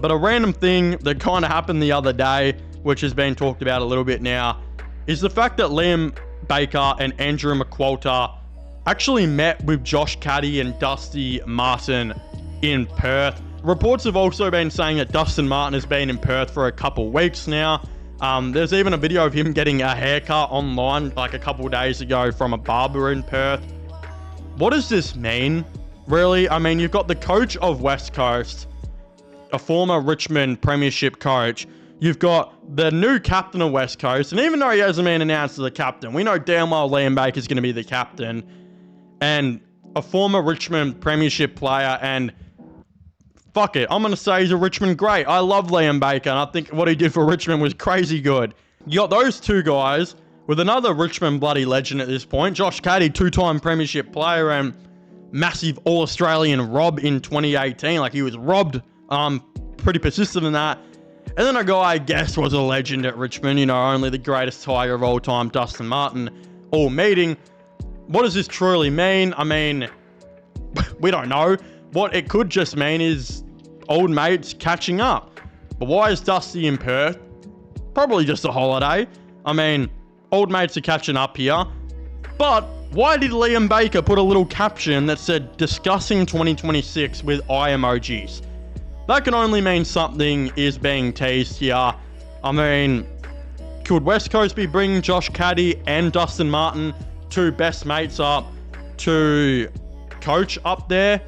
But a random thing that kind of happened the other day, which has been talked about a little bit now, is the fact that Liam Baker and Andrew McQualter actually met with Josh Caddy and Dusty Martin in Perth. Reports have also been saying that Dustin Martin has been in Perth for a couple weeks now. There's even a video of him getting a haircut online like a couple days ago from a barber in Perth. What does this mean, really? I mean, you've got the coach of West Coast, a former Richmond Premiership coach. You've got the new captain of West Coast, and even though he hasn't been announced as the captain, we know damn well Liam Baker is going to be the captain, and a former Richmond Premiership player, and fuck it, I'm going to say he's a Richmond great. I love Liam Baker, and I think what he did for Richmond was crazy good. You got those two guys with another Richmond bloody legend at this point, Josh Caddy, two-time Premiership player and massive All-Australian rob in 2018. Like, he was robbed, pretty persistent in that. And then a guy I guess was a legend at Richmond, you know, only the greatest Tiger of all time, Dustin Martin, all meeting. What does this truly mean? I mean, we don't know. What it could just mean is old mates catching up. But why is Dusty in Perth? Probably just a holiday. I mean, old mates are catching up here. But why did Liam Baker put a little caption that said discussing 2026 with eye emojis? That can only mean something is being teased here. I mean, could West Coast be bringing Josh Caddy and Dustin Martin, two best mates, up to coach up there?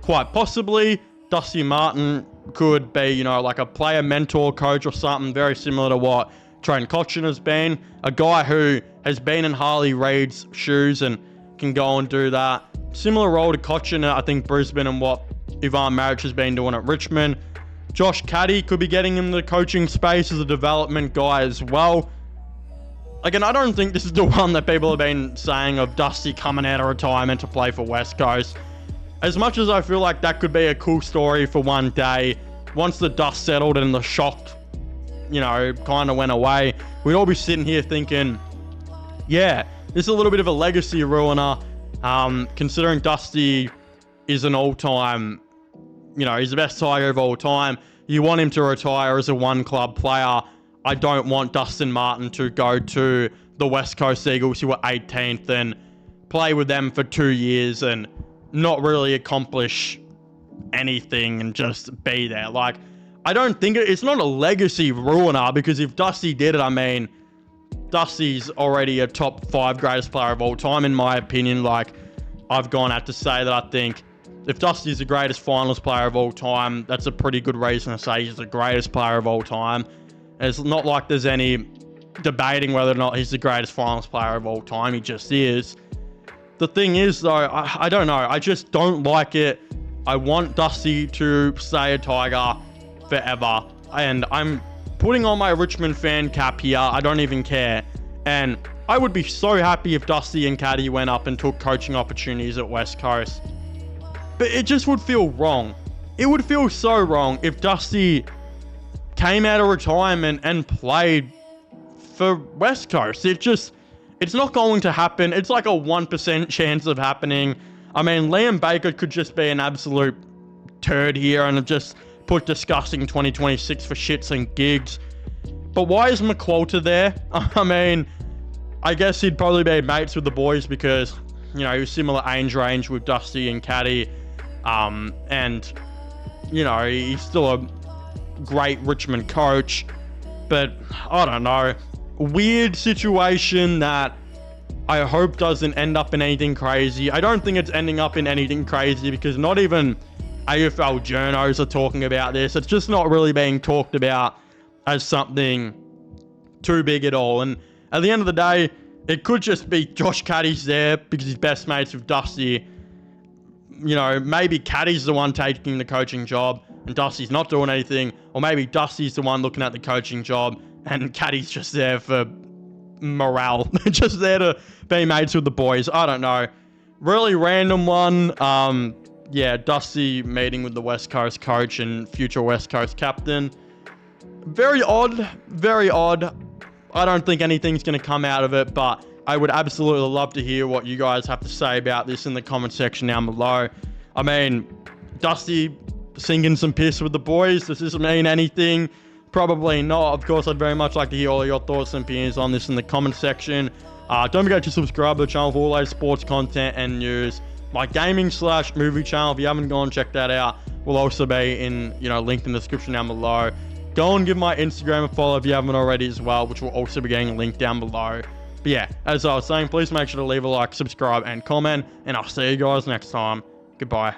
Quite possibly. Dusty Martin could be, you know, like a player mentor coach or something very similar to what Trent Cotchin has been. A guy who has been in Harley Reid's shoes and can go and do that. Similar role to Cotchin, I think, Brisbane, and what Ivan Maric has been doing at Richmond. Josh Caddy could be getting in the coaching space as a development guy as well. Again, I don't think this is the one that people have been saying of Dusty coming out of retirement to play for West Coast. As much as I feel like that could be a cool story for one day, once the dust settled and the shock, you know, kind of went away, we'd all be sitting here thinking, yeah, this is a little bit of a legacy ruiner, considering Dusty is an all-time, you know, he's the best Tiger of all time. You want him to retire as a one-club player. I don't want Dustin Martin to go to the West Coast Eagles, who were 18th, and play with them for 2 years and not really accomplish anything and just be there. Like, I don't think it's not a legacy ruiner, because if Dusty did it, I mean, Dusty's already a top 5 greatest player of all time, in my opinion. Like, I've gone out to say that I think if Dusty's the greatest finals player of all time, that's a pretty good reason to say he's the greatest player of all time. It's not like there's any debating whether or not he's the greatest finals player of all time. He just is. The thing is, though, I don't know. I just don't like it. I want Dusty to stay a Tiger forever. And I'm putting on my Richmond fan cap here. I don't even care. And I would be so happy if Dusty and Caddy went up and took coaching opportunities at West Coast. But it just would feel wrong. It would feel so wrong if Dusty came out of retirement and played for West Coast. It's not going to happen. It's like a 1% chance of happening. I mean, Liam Baker could just be an absolute turd here and just put discussing 2026 for shits and gigs. But why is McQualter there? I mean, I guess he'd probably be mates with the boys because, you know, he was similar age range with Dusty and Caddy. And, you know, he's still a great Richmond coach. But, I don't know. Weird situation that I hope doesn't end up in anything crazy. I don't think it's ending up in anything crazy because not even AFL journos are talking about this. It's just not really being talked about as something too big at all. And at the end of the day, it could just be Josh Caddy's there because he's best mates with Dusty. You know, maybe Caddy's the one taking the coaching job and Dusty's not doing anything. Or maybe Dusty's the one looking at the coaching job and Caddy's just there for morale. Just there to be mates with the boys. I don't know. Really random one. Yeah, Dusty meeting with the West Coast coach and future West Coast captain. Very odd. Very odd. I don't think anything's going to come out of it, but I would absolutely love to hear what you guys have to say about this in the comment section down below. I mean, Dusty sinking some piss with the boys? Does this mean anything? Probably not. Of course, I'd very much like to hear all of your thoughts and opinions on this in the comment section. Don't forget to subscribe to the channel for all those sports content and news. My gaming/movie channel, if you haven't gone, check that out. Will also be in, linked in the description down below. Go and give my Instagram a follow if you haven't already as well, which will also be getting linked down below. But yeah, as I was saying, please make sure to leave a like, subscribe, and comment, and I'll see you guys next time. Goodbye.